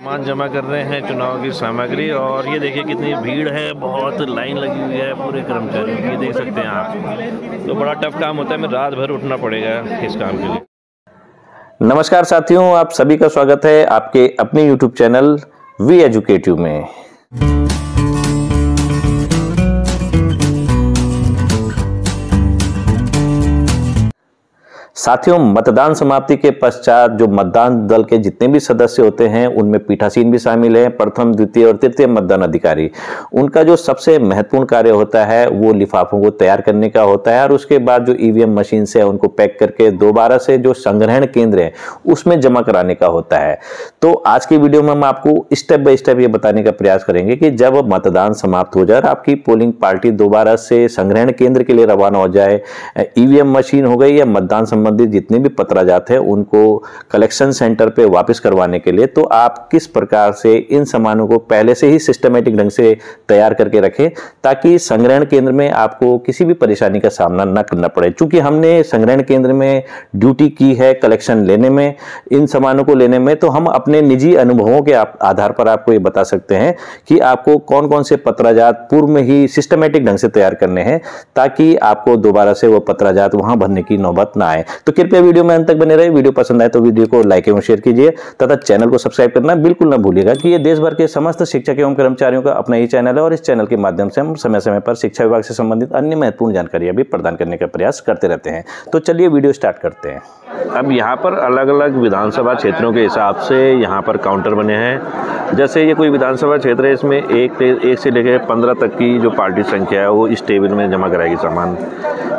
सामान जमा कर रहे हैं चुनाव की सामग्री। और ये देखिए कितनी भीड़ है, बहुत लाइन लगी हुई है पूरे कर्मचारियों की, देख सकते हैं आप। तो बड़ा टफ काम होता है, मैं रात भर उठना पड़ेगा इस काम के लिए। नमस्कार साथियों, आप सभी का स्वागत है आपके अपने YouTube चैनल वी एजुकेटिव में। साथियों, मतदान समाप्ति के पश्चात जो मतदान दल के जितने भी सदस्य होते हैं उनमें पीठासीन भी शामिल हैं, प्रथम, द्वितीय और तृतीय मतदान अधिकारी। उनका जो सबसे महत्वपूर्ण कार्य होता है वो लिफाफों को तैयार करने का होता है और उसके बाद जो ईवीएम मशीन से उनको पैक करके दोबारा से जो संग्रहण केंद्र है उसमें जमा कराने का होता है। तो आज की वीडियो में हम आपको स्टेप बाय स्टेप ये बताने का प्रयास करेंगे कि जब मतदान समाप्त हो जाए, आपकी पोलिंग पार्टी दोबारा से संग्रहण केंद्र के लिए रवाना हो जाए, ईवीएम मशीन हो गई या मतदान संबंधित जितने भी पत्राजात हैं उनको कलेक्शन सेंटर पे वापस करवाने के लिए, तो आप किस प्रकार से इन सामानों को पहले से ही सिस्टमेटिक ढंग से तैयार करके रखें ताकि संग्रहण केंद्र में आपको किसी भी परेशानी का सामना न करना पड़े। चूंकि हमने संग्रहण केंद्र में ड्यूटी की है कलेक्शन लेने में, इन सामानों को लेने में, तो हम अपने निजी अनुभवों के आधार पर आपको ये बता सकते हैं कि आपको कौन कौन से पत्राजात पूर्व में ही सिस्टमेटिक ढंग से तैयार करने हैं ताकि आपको दोबारा से वो पत्राजात वहां भरने की नौबत ना आए। तो कृपया वीडियो में अंत तक बने रहे। वीडियो पसंद आए तो वीडियो को लाइक एवं शेयर कीजिए तथा चैनल को सब्सक्राइब करना बिल्कुल ना भूलिएगा कि ये देश भर के समस्त शिक्षक एवं कर्मचारियों का अपना ही चैनल है और इस चैनल के माध्यम से हम समय समय पर शिक्षा विभाग से संबंधित अन्य महत्वपूर्ण जानकारियां भी प्रदान करने का प्रयास करते रहते हैं। तो चलिए वीडियो स्टार्ट करते हैं। अब यहाँ पर अलग अलग विधानसभा क्षेत्रों के हिसाब से यहाँ पर काउंटर बने हैं। जैसे ये कोई विधानसभा क्षेत्र है, इसमें एक से लेकर 15 तक की जो पार्टी संख्या है वो इस टेबल में जमा कराएगी सामान।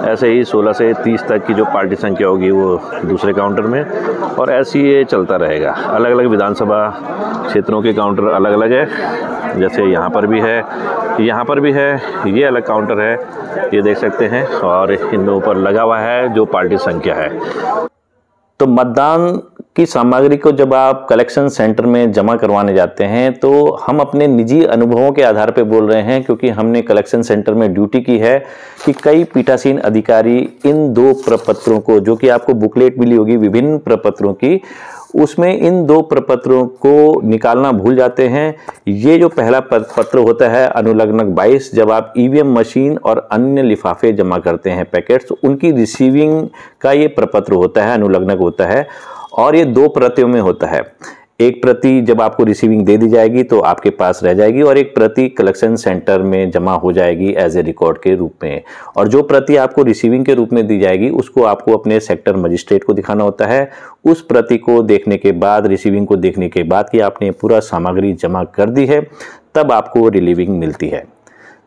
ऐसे ही 16 से 30 तक की जो पार्टी संख्या होगी वो दूसरे काउंटर में, और ऐसे ही ये चलता रहेगा। अलग अलग विधानसभा क्षेत्रों के काउंटर अलग अलग है। जैसे यहाँ पर भी है, यहाँ पर भी है, ये अलग काउंटर है, ये देख सकते हैं, और इनके ऊपर लगा हुआ है जो पार्टी संख्या है। तो मतदान की सामग्री को जब आप कलेक्शन सेंटर में जमा करवाने जाते हैं तो हम अपने निजी अनुभवों के आधार पर बोल रहे हैं, क्योंकि हमने कलेक्शन सेंटर में ड्यूटी की है कि कई पीठासीन अधिकारी इन दो प्रपत्रों को, जो कि आपको बुकलेट मिली होगी विभिन्न प्रपत्रों की, उसमें इन दो प्रपत्रों को निकालना भूल जाते हैं। ये जो पहला पत्र होता है अनुलग्नक 22, जब आप ईवीएम मशीन और अन्य लिफाफे जमा करते हैं पैकेट्स, उनकी रिसीविंग का ये प्रपत्र होता है, अनुलग्नक होता है, और ये 2 प्रतियों में होता है। एक प्रति जब आपको रिसीविंग दे दी जाएगी तो आपके पास रह जाएगी और एक प्रति कलेक्शन सेंटर में जमा हो जाएगी एज ए रिकॉर्ड के रूप में। और जो प्रति आपको रिसीविंग के रूप में दी जाएगी उसको आपको अपने सेक्टर मजिस्ट्रेट को दिखाना होता है। उस प्रति को देखने के बाद, रिसीविंग को देखने के बाद कि आपने पूरा सामग्री जमा कर दी है, तब आपको रिलीविंग मिलती है।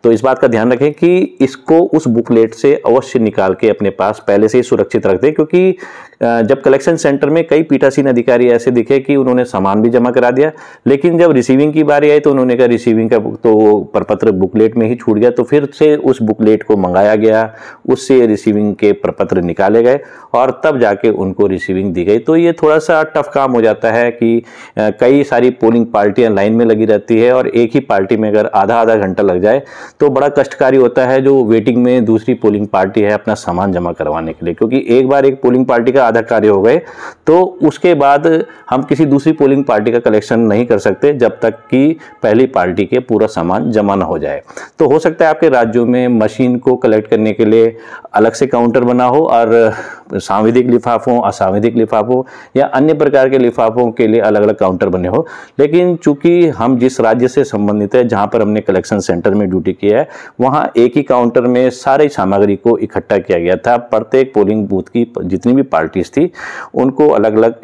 तो इस बात का ध्यान रखें कि इसको उस बुकलेट से अवश्य निकाल के अपने पास पहले से ही सुरक्षित रख दें, क्योंकि जब कलेक्शन सेंटर में कई पीठासीन अधिकारी ऐसे दिखे कि उन्होंने सामान भी जमा करा दिया, लेकिन जब रिसीविंग की बारी आई तो उन्होंने कहा रिसीविंग का तो प्रपत्र बुकलेट में ही छूट गया। तो फिर से उस बुकलेट को मंगाया गया, उससे रिसीविंग के प्रपत्र निकाले गए और तब जाके उनको रिसीविंग दी गई। तो ये थोड़ा सा टफ काम हो जाता है कि कई सारी पोलिंग पार्टियां लाइन में लगी रहती है और एक ही पार्टी में अगर आधा घंटा लग जाए तो बड़ा कष्टकारी होता है जो वेटिंग में दूसरी पोलिंग पार्टी है अपना सामान जमा करवाने के लिए। क्योंकि एक बार एक पोलिंग पार्टी का आधा कार्य हो गए तो उसके बाद हम किसी दूसरी पोलिंग पार्टी का कलेक्शन नहीं कर सकते जब तक कि पहली पार्टी के पूरा सामान जमा न हो जाए। तो हो सकता है आपके राज्यों में मशीन को कलेक्ट करने के लिए अलग से काउंटर बना हो और सांविधिक लिफाफों, असांविधिक लिफाफों या अन्य प्रकार के लिफाफों के लिए अलग अलग काउंटर बने हो। लेकिन चूंकि हम जिस राज्य से संबंधित है, जहां पर हमने कलेक्शन सेंटर में ड्यूटी की है, वहां एक ही काउंटर में सारी सामग्री को इकट्ठा किया गया था। प्रत्येक पोलिंग बूथ की जितनी भी पार्टीज थी उनको अलग अलग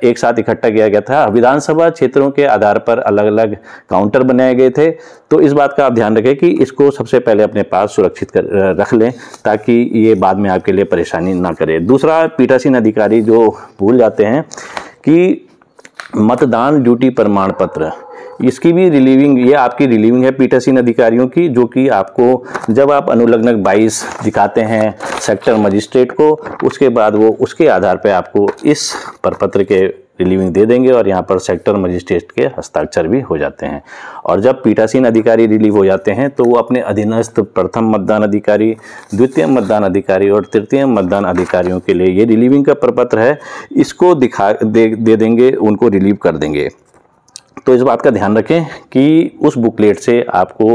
एक साथ इकट्ठा किया गया था। विधानसभा क्षेत्रों के आधार पर अलग अलग काउंटर बनाए गए थे। तो इस बात का आप ध्यान रखें कि इसको सबसे पहले अपने पास सुरक्षित रख लें ताकि ये बाद में आपके लिए परेशानी ना करे। दूसरा, पीठासीन अधिकारी जो भूल जाते हैं कि मतदान ड्यूटी प्रमाण पत्र, इसकी भी रिलीविंग, ये आपकी रिलीविंग है पीठासीन अधिकारियों की, जो कि आपको जब आप अनुलग्नक 22 दिखाते हैं सेक्टर मजिस्ट्रेट को, उसके बाद वो उसके आधार पर आपको इस प्रपत्र के रिलीविंग दे देंगे और यहाँ पर सेक्टर मजिस्ट्रेट के हस्ताक्षर भी हो जाते हैं। और जब पीठासीन अधिकारी रिलीव हो जाते हैं तो वो अपने अधीनस्थ प्रथम मतदान अधिकारी, द्वितीय मतदान अधिकारी और तृतीय मतदान अधिकारियों के लिए ये रिलीविंग का प्रपत्र है, इसको दे देंगे, उनको रिलीव कर देंगे। तो इस बात का ध्यान रखें कि उस बुकलेट से आपको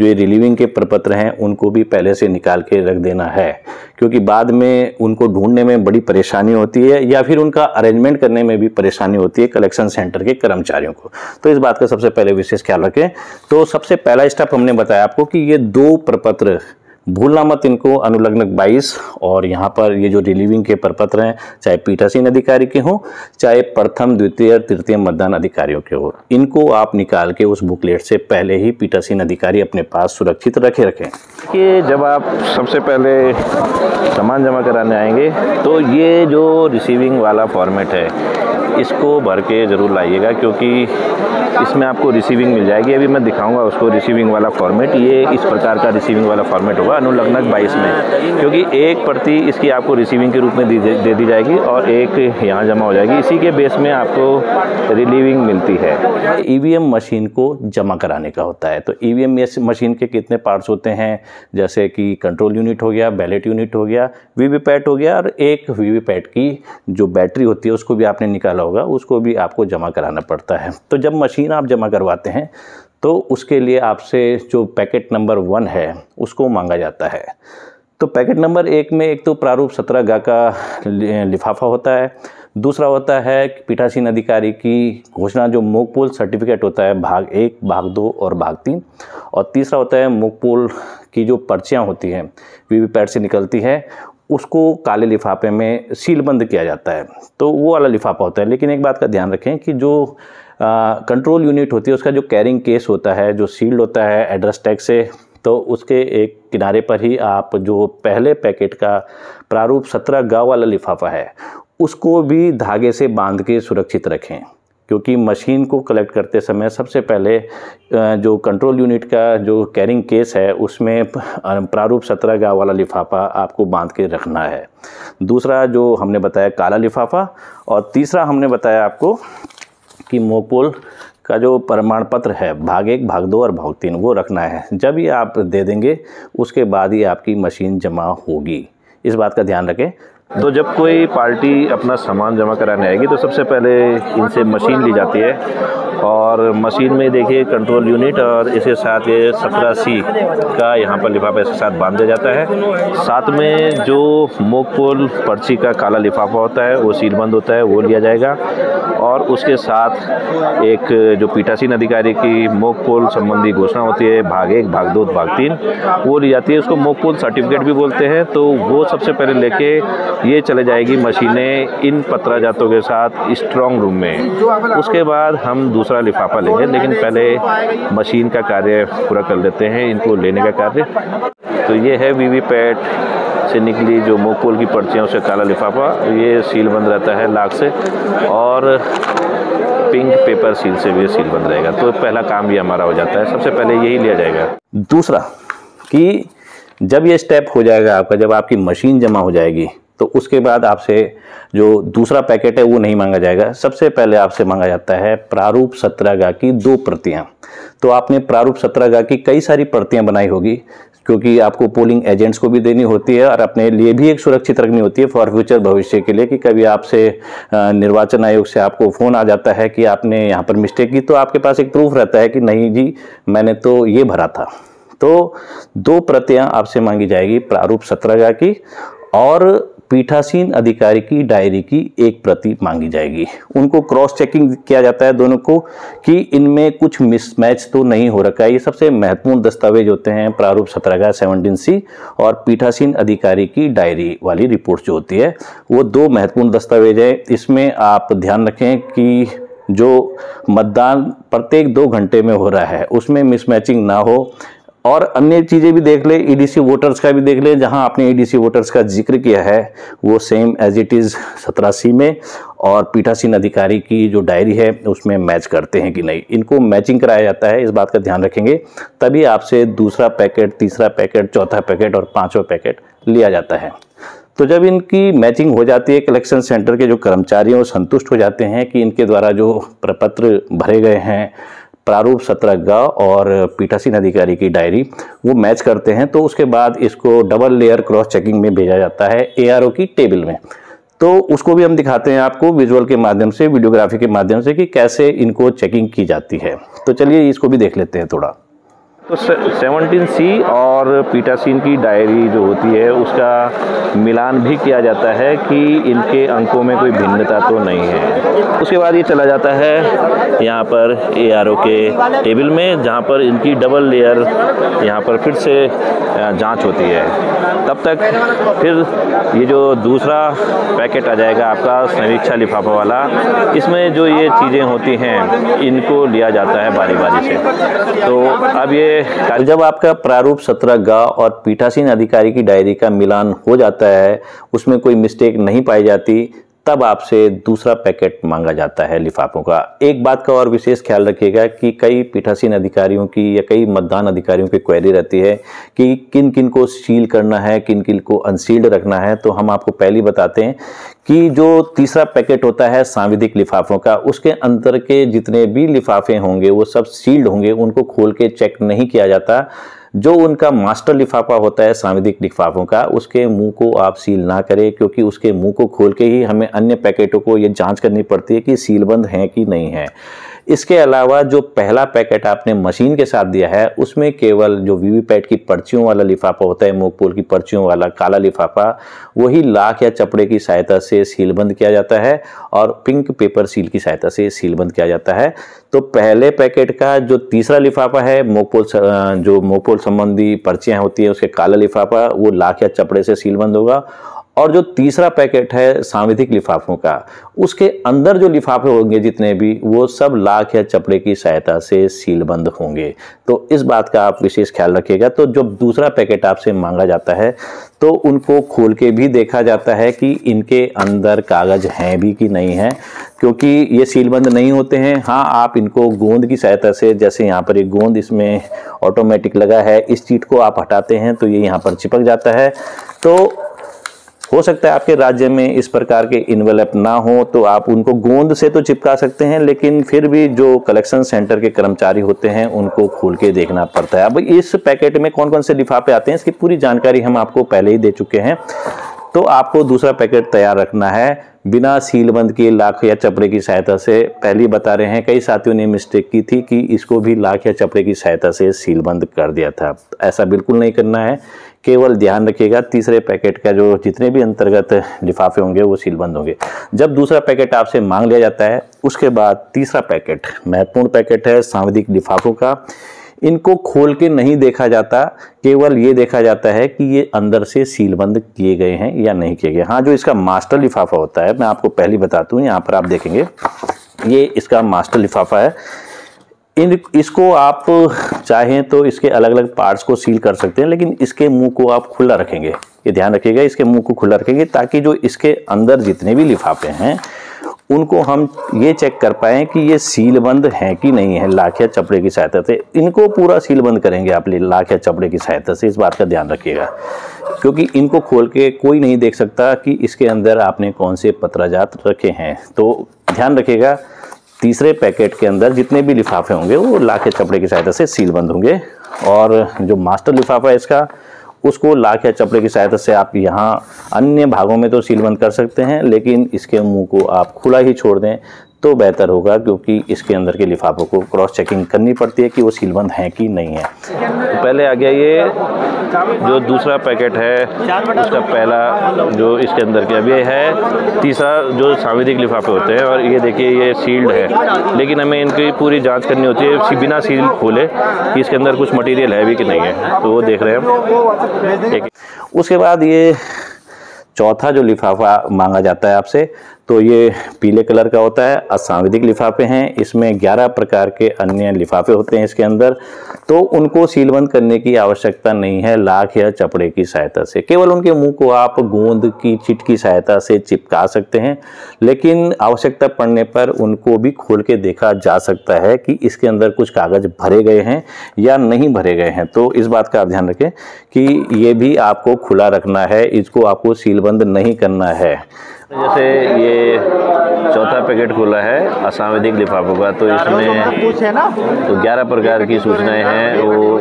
जो ये रिलीविंग के प्रपत्र हैं उनको भी पहले से निकाल के रख देना है, क्योंकि बाद में उनको ढूंढने में बड़ी परेशानी होती है या फिर उनका अरेंजमेंट करने में भी परेशानी होती है कलेक्शन सेंटर के कर्मचारियों को। तो इस बात का सबसे पहले विशेष ख्याल रखें। तो सबसे पहला स्टेप हमने बताया आपको कि ये 2 प्रपत्र भूलना मत इनको, अनुलग्नक 22 और यहाँ पर ये जो रिलीविंग के प्रपत्र हैं, चाहे पीठासीन अधिकारी के हों चाहे प्रथम द्वितीय तृतीय मतदान अधिकारियों के हो, इनको आप निकाल के उस बुकलेट से पहले ही पीठासीन अधिकारी अपने पास सुरक्षित रखें। कि जब आप सबसे पहले सामान जमा कराने आएंगे तो ये जो रिसीविंग वाला फॉर्मेट है इसको भर के ज़रूर लाइएगा, क्योंकि इसमें आपको रिसीविंग मिल जाएगी। अभी मैं दिखाऊंगा उसको रिसीविंग वाला फॉर्मेट। ये इस प्रकार का रिसीविंग वाला फॉर्मेट होगा अनुलग्नक 22 में, क्योंकि एक प्रति इसकी आपको रिसीविंग के रूप में दे दी जाएगी और एक यहाँ जमा हो जाएगी। इसी के बेस में आपको रिलीविंग मिलती है। ईवीएम मशीन को जमा कराने का होता है। तो ईवीएम मशीन के कितने पार्ट्स होते हैं, जैसे कि कंट्रोल यूनिट हो गया, बैलेट यूनिट हो गया, वीवीपैट हो गया, और एक वीवीपैट की जो बैटरी होती है उसको भी आपने निकाला होगा, उसको भी आपको जमा कराना पड़ता है। तो जब मशीन आप जमा करवाते हैं तो उसके लिए आपसे जो पैकेट नंबर 1 है उसको मांगा जाता है। तो पैकेट नंबर 1 में एक तो प्रारूप 17 का लिफाफा होता है, दूसरा होता है पीठासीन अधिकारी की घोषणा जो मोकपोल सर्टिफिकेट होता है भाग 1, भाग 2 और भाग 3, और तीसरा होता है मोकपोल की जो पर्चियाँ होती हैं वीवीपैट से निकलती है, उसको काले लिफाफे में सीलबंद किया जाता है। तो वो वाला लिफाफा होता है। लेकिन एक बात का ध्यान रखें कि जो कंट्रोल यूनिट होती है उसका जो कैरिंग केस होता है, जो सील्ड होता है एड्रेस टैग से, तो उसके एक किनारे पर ही आप जो पहले पैकेट का प्रारूप 17 वाला लिफाफा है उसको भी धागे से बांध के सुरक्षित रखें, क्योंकि मशीन को कलेक्ट करते समय सबसे पहले जो कंट्रोल यूनिट का जो कैरिंग केस है उसमें प्रारूप 17 वाला लिफाफा आपको बांध के रखना है। दूसरा जो हमने बताया काला लिफाफा, और तीसरा हमने बताया आपको कि मोकपोल का जो प्रमाण पत्र है भाग 1, भाग 2 और भाग 3 वो रखना है। जब ये आप दे देंगे उसके बाद ही आपकी मशीन जमा होगी, इस बात का ध्यान रखें। तो जब कोई पार्टी अपना सामान जमा कराने आएगी तो सबसे पहले इनसे मशीन ली जाती है, और मशीन में देखिए कंट्रोल यूनिट और इसके साथ ये 17C का यहाँ पर लिफाफा इसके साथ बांध दिया जाता है। साथ में जो मोकपोल पर्ची का काला लिफाफा होता है वो सीलबंद होता है, वो लिया जाएगा, और उसके साथ एक जो पीठासीन अधिकारी की मोकपोल संबंधी घोषणा होती है भाग 1, भाग 2, भाग 3 वो ली जाती है। उसको मोकपोल सर्टिफिकेट भी बोलते हैं। तो वो सबसे पहले लेके ये चले जाएगी मशीनें इन पत्राजातों के साथ स्ट्रॉन्ग रूम में। उसके बाद हम दूसरा लिफाफा लेंगे, लेकिन पहले मशीन का कार्य पूरा कर लेते हैं, इनको लेने का कार्य। तो ये है वीवीपैट से निकली जो मोकपोल की पर्चियाँ, उससे काला लिफाफा, ये सील बंद रहता है लाख से, और पिंक पेपर सील से भी सील बंद रहेगा। तो पहला काम ये हमारा हो जाता है, सबसे पहले यही लिया जाएगा। दूसरा कि जब ये स्टेप हो जाएगा आपका, जब आपकी मशीन जमा हो जाएगी तो उसके बाद आपसे जो दूसरा पैकेट है वो नहीं मांगा जाएगा। सबसे पहले आपसे मांगा जाता है प्रारूप 17 की 2 प्रतियाँ। तो आपने प्रारूप 17 की कई सारी प्रतियाँ बनाई होगी, क्योंकि आपको पोलिंग एजेंट्स को भी देनी होती है और अपने लिए भी एक सुरक्षित रखनी होती है फॉर फ्यूचर भविष्य के लिए, कि कभी आपसे निर्वाचन आयोग से आपको फ़ोन आ जाता है कि आपने यहाँ पर मिस्टेक की, तो आपके पास एक प्रूफ रहता है कि नहीं जी मैंने तो ये भरा था। तो 2 प्रतियाँ आपसे मांगी जाएगी प्रारूप 17 की, और पीठासीन अधिकारी की डायरी की 1 प्रति मांगी जाएगी। उनको क्रॉस चेकिंग किया जाता है दोनों को कि इनमें कुछ मिसमैच तो नहीं हो रखा है। ये सबसे महत्वपूर्ण दस्तावेज होते हैं प्रारूप 17 17C और पीठासीन अधिकारी की डायरी वाली रिपोर्ट जो होती है, वो 2 महत्वपूर्ण दस्तावेज है। इसमें आप ध्यान रखें कि जो मतदान प्रत्येक 2 घंटे में हो रहा है उसमें मिसमैचिंग ना हो, और अन्य चीज़ें भी देख ले, ईडीसी वोटर्स का भी देख ले, जहां आपने ईडीसी वोटर्स का जिक्र किया है वो same as it is 17C में, और पीठासीन अधिकारी की जो डायरी है उसमें मैच करते हैं कि नहीं, इनको मैचिंग कराया जाता है। इस बात का ध्यान रखेंगे, तभी आपसे दूसरा पैकेट, तीसरा पैकेट, चौथा पैकेट और 5वां पैकेट लिया जाता है। तो जब इनकी मैचिंग हो जाती है, कलेक्शन सेंटर के जो कर्मचारी हैं वो संतुष्ट हो जाते हैं कि इनके द्वारा जो प्रपत्र भरे गए हैं प्रारूप 17 और पीठासीन अधिकारी की डायरी वो मैच करते हैं, तो उसके बाद इसको डबल लेयर क्रॉस चेकिंग में भेजा जाता है ARO की टेबल में। तो उसको भी हम दिखाते हैं आपको विजुअल के माध्यम से, वीडियोग्राफी के माध्यम से, कि कैसे इनको चेकिंग की जाती है। तो चलिए इसको भी देख लेते हैं थोड़ा। तो 17C और पीटासीन की डायरी जो होती है उसका मिलान भी किया जाता है कि इनके अंकों में कोई भिन्नता तो नहीं है। उसके बाद ये चला जाता है यहाँ पर ARO के टेबल में, जहाँ पर इनकी डबल लेयर यहाँ पर फिर से जांच होती है। तब तक फिर ये जो दूसरा पैकेट आ जाएगा आपका समीक्षा लिफाफा वाला, इसमें जो ये चीज़ें होती हैं इनको लिया जाता है बारी बारी से। तो अब ये जब आपका प्रारूप 17G और पीठासीन अधिकारी की डायरी का मिलान हो जाता है, उसमें कोई मिस्टेक नहीं पाई जाती, तब आपसे दूसरा पैकेट मांगा जाता है लिफाफों का। एक बात का और विशेष ख्याल रखिएगा कि कई पीठासीन अधिकारियों की या कई मतदान अधिकारियों की क्वेरी रहती है कि किन किन को सील करना है, किन किन को अनसील्ड रखना है। तो हम आपको पहले बताते हैं कि जो तीसरा पैकेट होता है सांविधिक लिफाफों का, उसके अंदर के जितने भी लिफाफे होंगे वो सब सील्ड होंगे, उनको खोल के चेक नहीं किया जाता। जो उनका मास्टर लिफाफा होता है सांविधिक लिफाफों का, उसके मुंह को आप सील ना करें, क्योंकि उसके मुंह को खोल के ही हमें अन्य पैकेटों को ये जांच करनी पड़ती है कि सीलबंद हैं कि नहीं है। इसके अलावा जो पहला पैकेट आपने मशीन के साथ दिया है, उसमें केवल जो वीवीपैट की पर्चियों वाला लिफाफा होता है, मोकपोल की पर्चियों वाला काला लिफाफा, वही लाख या चपड़े की सहायता से सीलबंद किया जाता है और पिंक पेपर सील की सहायता से सीलबंद किया जाता है। तो पहले पैकेट का जो तीसरा लिफाफा है, जो मोकपोल संबंधी पर्चियां होती है, उसके काला लिफाफा, वो लाख या चपड़े से सीलबंद होगा। और जो तीसरा पैकेट है सांविधिक लिफाफों का, उसके अंदर जो लिफाफे होंगे जितने भी, वो सब लाख या चपड़े की सहायता से सीलबंद होंगे। तो इस बात का आप विशेष ख्याल रखिएगा। तो जब दूसरा पैकेट आपसे मांगा जाता है तो उनको खोल के भी देखा जाता है कि इनके अंदर कागज हैं भी कि नहीं है, क्योंकि ये सीलबंद नहीं होते हैं। हाँ, आप इनको गोंद की सहायता से, जैसे यहाँ पर एक गोंद इसमें ऑटोमेटिक लगा है, इस चीट को आप हटाते हैं तो ये यहाँ पर चिपक जाता है। तो हो सकता है आपके राज्य में इस प्रकार के इन्वेलप ना हो, तो आप उनको गोंद से तो चिपका सकते हैं, लेकिन फिर भी जो कलेक्शन सेंटर के कर्मचारी होते हैं उनको खोल के देखना पड़ता है। अब इस पैकेट में कौन कौन से लिफाफे आते हैं, इसकी पूरी जानकारी हम आपको पहले ही दे चुके हैं। तो आपको दूसरा पैकेट तैयार रखना है बिना सीलबंद किए लाख या चपड़े की सहायता से। पहले बता रहे हैं, कई साथियों ने मिस्टेक की थी कि इसको भी लाख या चपड़े की सहायता से सीलबंद कर दिया था। ऐसा बिल्कुल नहीं करना है। केवल ध्यान रखिएगा तीसरे पैकेट का जो जितने भी अंतर्गत लिफाफे होंगे वो सीलबंद होंगे। जब दूसरा पैकेट आपसे मांग लिया जाता है, उसके बाद तीसरा पैकेट महत्वपूर्ण पैकेट है सांविधिक लिफाफों का। इनको खोल के नहीं देखा जाता, केवल ये देखा जाता है कि ये अंदर से सीलबंद किए गए हैं या नहीं किए गए। हाँ, जो इसका मास्टर लिफाफा होता है, मैं आपको पहले बताता हूँ, यहाँ पर आप देखेंगे ये इसका मास्टर लिफाफा है। इसको आप चाहें तो इसके अलग अलग पार्ट्स को सील कर सकते हैं, लेकिन इसके मुंह को आप खुला रखेंगे। ये ध्यान रखिएगा, इसके मुंह को खुला रखेंगे ताकि जो इसके अंदर जितने भी लिफाफे हैं उनको हम ये चेक कर पाएँ कि ये सीलबंद हैं कि नहीं है लाख या चपड़े की सहायता से। इनको पूरा सीलबंद करेंगे आप लाख या चपड़े की सहायता से, इस बात का ध्यान रखिएगा, क्योंकि इनको खोल के कोई नहीं देख सकता कि इसके अंदर आपने कौन से पत्राजात रखे हैं। तो ध्यान रखिएगा, तीसरे पैकेट के अंदर जितने भी लिफाफे होंगे वो लाख या चपड़े की सहायता से सीलबंद होंगे। और जो मास्टर लिफाफा है इसका, उसको लाख या चपड़े की सहायता से आप यहाँ अन्य भागों में तो सीलबंद कर सकते हैं, लेकिन इसके मुंह को आप खुला ही छोड़ दें तो बेहतर होगा, क्योंकि इसके अंदर के लिफाफों को क्रॉस चेकिंग करनी पड़ती है कि वो सीलबंद हैं कि नहीं है। तो पहले आ गया ये जो दूसरा पैकेट है, उसका पहला जो इसके अंदर के, अब ये है तीसरा जो सांविधिक लिफाफे होते हैं। और ये देखिए ये सील्ड है, लेकिन हमें इनकी पूरी जांच करनी होती है बिना सील खोले कि इसके अंदर कुछ मटेरियल है भी कि नहीं है। तो वो देख रहे हैं हम। उसके बाद ये चौथा जो लिफाफा मांगा जाता है आपसे, तो ये पीले कलर का होता है, असांविधिक लिफाफे हैं। इसमें 11 प्रकार के अन्य लिफाफे होते हैं इसके अंदर, तो उनको सीलबंद करने की आवश्यकता नहीं है लाख या चपड़े की सहायता से। केवल उनके मुंह को आप गोंद की चिट की सहायता से चिपका सकते हैं, लेकिन आवश्यकता पड़ने पर उनको भी खोल के देखा जा सकता है कि इसके अंदर कुछ कागज भरे गए हैं या नहीं भरे गए हैं। तो इस बात का आप ध्यान रखें कि ये भी आपको खुला रखना है, इसको आपको सीलबंद नहीं करना है। जैसे ये चौथा पैकेट खुला है असावधिक लिफाफों का, तो इसमें तो 11 प्रकार की सूचनाएं हैं, वो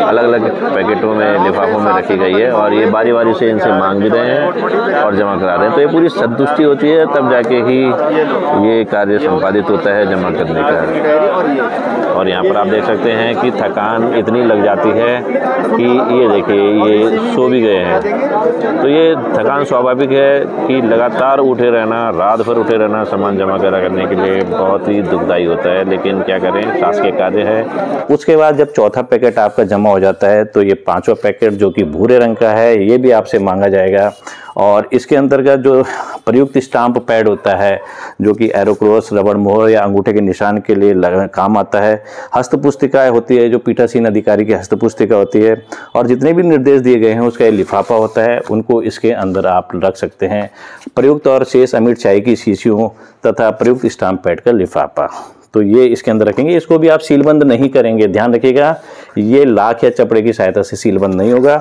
अलग अलग पैकेटों में लिफाफों में रखी गई है और ये बारी बारी से इनसे मांग भी रहे हैं और जमा करा रहे हैं। तो ये पूरी संतुष्टि होती है, तब जाके ही ये कार्य संपादित होता है जमा करने का। और यहाँ पर आप देख सकते हैं कि थकान इतनी लग जाती है कि ये देखिए ये सो भी गए हैं। तो ये थकान स्वाभाविक है कि लगातार उठे रहना, रात भर उठे रहना सामान जमा करने के लिए बहुत ही दुखदायी होता है, लेकिन क्या करें, शासकीय कार्य है। उसके बाद जब चौथा पैकेट आपका जमा हो जाता है तो ये पांचवा पैकेट जो कि भूरे रंग का है, ये भी आपसे मांगा जाएगा और इसके अंतर्गत जो प्रयुक्त स्टाम्प पैड होता है, जो कि एरोक्रॉस, रबड़ मोहर या अंगूठे के निशान के लिए काम आता है, हस्तपुस्तिकाएँ होती है जो पीठासीन अधिकारी की हस्तपुस्तिका होती है, और जितने भी निर्देश दिए गए हैं उसका ये लिफाफा होता है, उनको इसके अंदर आप रख सकते हैं। प्रयुक्त और शेष अमिट चाय की शीशियों तथा प्रयुक्त स्टाम्प पैड का लिफाफा, तो ये इसके अंदर रखेंगे। इसको भी आप सीलबंद नहीं करेंगे, ध्यान रखिएगा, ये लाख या चपड़े की सहायता से सीलबंद नहीं होगा,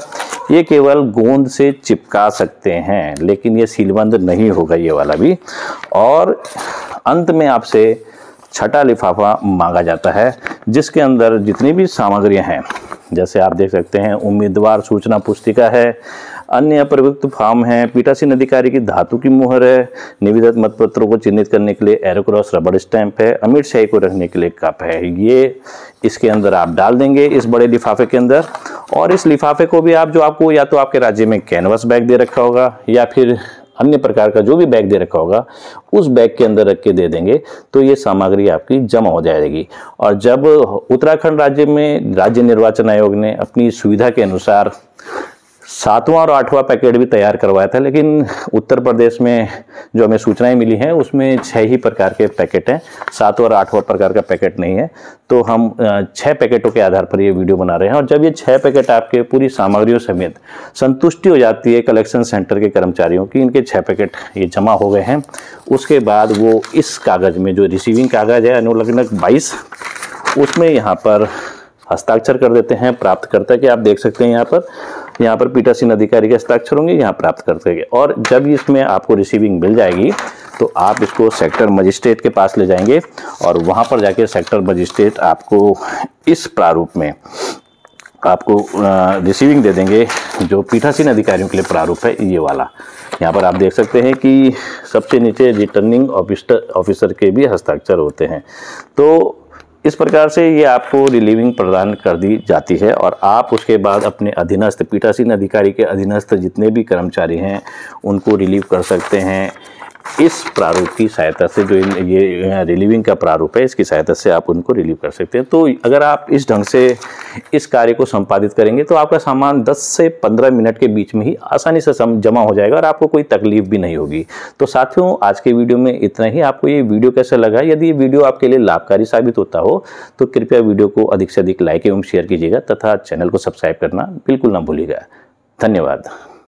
ये केवल गोंद से चिपका सकते हैं, लेकिन ये सीलबंद नहीं होगा ये वाला भी। और अंत में आपसे छठा लिफाफा मांगा जाता है, जिसके अंदर जितनी भी सामग्रियां हैं, जैसे आप देख सकते हैं उम्मीदवार सूचना पुस्तिका है, अन्य प्रयुक्त फॉर्म है, पीठासीन अधिकारी की धातु की मुहर है, निविदा मतपत्रों को चिन्हित करने के लिए एरोक्रॉस रबड़ स्टैंप है, अमिट शाही को रखने के लिए कप है, ये इसके अंदर आप डाल देंगे इस बड़े लिफाफे के अंदर। और इस लिफाफे को भी आप जो आपको या तो आपके राज्य में कैनवस बैग दे रखा होगा या फिर अन्य प्रकार का जो भी बैग दे रखा होगा उस बैग के अंदर रख के दे देंगे, तो ये सामग्री आपकी जमा हो जाएगी। और जब उत्तराखंड राज्य में राज्य निर्वाचन आयोग ने अपनी सुविधा के अनुसार 7वां और 8वां पैकेट भी तैयार करवाया था, लेकिन उत्तर प्रदेश में जो हमें सूचनाएं मिली हैं उसमें 6 ही प्रकार के पैकेट हैं, 7वां और 8वां प्रकार का पैकेट नहीं है। तो हम 6 पैकेटों के आधार पर ये वीडियो बना रहे हैं। और जब ये 6 पैकेट आपके पूरी सामग्रियों समेत संतुष्टि हो जाती है कलेक्शन सेंटर के कर्मचारियों की, इनके 6 पैकेट ये जमा हो गए हैं, उसके बाद वो इस कागज़ में जो रिसीविंग कागज़ है अनुलग्नक 22, उसमें यहाँ पर हस्ताक्षर कर देते हैं प्राप्तकर्ता के। आप देख सकते हैं यहाँ पर पीठासीन अधिकारी के हस्ताक्षर होंगे, यहाँ प्राप्तकर्ता के। और जब इसमें आपको रिसीविंग मिल जाएगी तो आप इसको सेक्टर मजिस्ट्रेट के पास ले जाएंगे और वहाँ पर जाके सेक्टर मजिस्ट्रेट आपको इस प्रारूप में आपको रिसीविंग दे देंगे, जो पीठासीन अधिकारियों के लिए प्रारूप है ये वाला। यहाँ पर आप देख सकते हैं कि सबसे नीचे रिटर्निंग ऑफिसर के भी हस्ताक्षर होते हैं। तो इस प्रकार से ये आपको रिलीविंग प्रदान कर दी जाती है और आप उसके बाद अपने अधीनस्थ पीठासीन अधिकारी के अधीनस्थ जितने भी कर्मचारी हैं उनको रिलीव कर सकते हैं इस प्रारूप की सहायता से। जो ये रिलीविंग का प्रारूप है, इसकी सहायता से आप उनको रिलीव कर सकते हैं। तो अगर आप इस ढंग से इस कार्य को संपादित करेंगे तो आपका सामान 10 से 15 मिनट के बीच में ही आसानी से जमा हो जाएगा और आपको कोई तकलीफ भी नहीं होगी। तो साथियों, आज के वीडियो में इतना ही। आपको ये वीडियो कैसा लगा? यदि ये वीडियो आपके लिए लाभकारी साबित होता हो तो कृपया वीडियो को अधिक से अधिक लाइक एवं शेयर कीजिएगा तथा चैनल को सब्सक्राइब करना बिल्कुल ना भूलिएगा। धन्यवाद।